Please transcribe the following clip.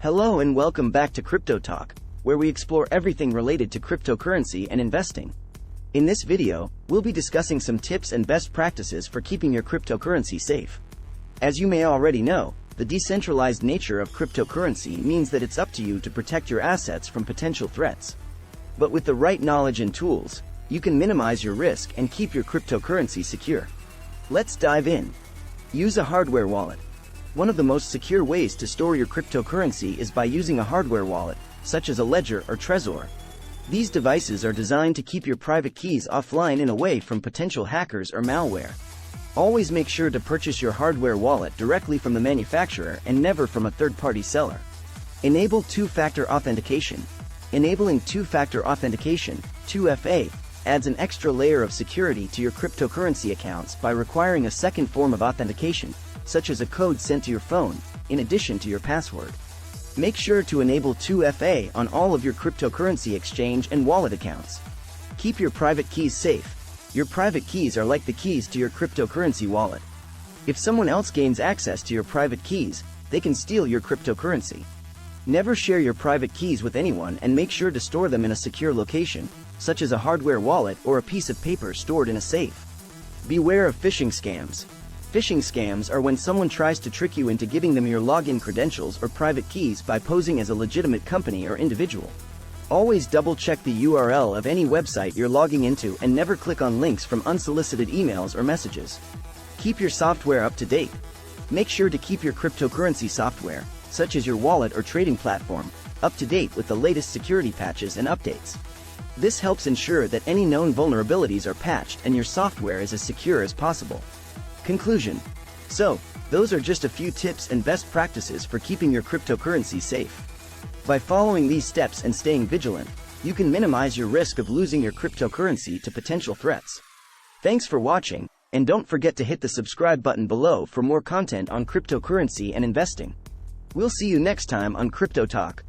Hello and welcome back to Crypto Talk, where we explore everything related to cryptocurrency and investing. In this video, we'll be discussing some tips and best practices for keeping your cryptocurrency safe. As you may already know, the decentralized nature of cryptocurrency means that it's up to you to protect your assets from potential threats. But with the right knowledge and tools, you can minimize your risk and keep your cryptocurrency secure. Let's dive in. Use a hardware wallet. One of the most secure ways to store your cryptocurrency is by using a hardware wallet, such as a ledger or Trezor. These devices are designed to keep your private keys offline and away from potential hackers or malware. Always make sure to purchase your hardware wallet directly from the manufacturer and never from a third-party seller. Enable two-factor authentication. Enabling two-factor authentication, 2FA, adds an extra layer of security to your cryptocurrency accounts by requiring a second form of authentication, such as a code sent to your phone, in addition to your password. Make sure to enable 2FA on all of your cryptocurrency exchange and wallet accounts. Keep your private keys safe. Your private keys are like the keys to your cryptocurrency wallet. If someone else gains access to your private keys, they can steal your cryptocurrency. Never share your private keys with anyone and make sure to store them in a secure location, such as a hardware wallet or a piece of paper stored in a safe. Beware of phishing scams. Phishing scams are when someone tries to trick you into giving them your login credentials or private keys by posing as a legitimate company or individual. Always double-check the URL of any website you're logging into and never click on links from unsolicited emails or messages. Keep your software up to date. Make sure to keep your cryptocurrency software, such as your wallet or trading platform, up to date with the latest security patches and updates. This helps ensure that any known vulnerabilities are patched and your software is as secure as possible. Conclusion. So, those are just a few tips and best practices for keeping your cryptocurrency safe. By following these steps and staying vigilant, you can minimize your risk of losing your cryptocurrency to potential threats. Thanks for watching, and don't forget to hit the subscribe button below for more content on cryptocurrency and investing. We'll see you next time on Crypto Talk.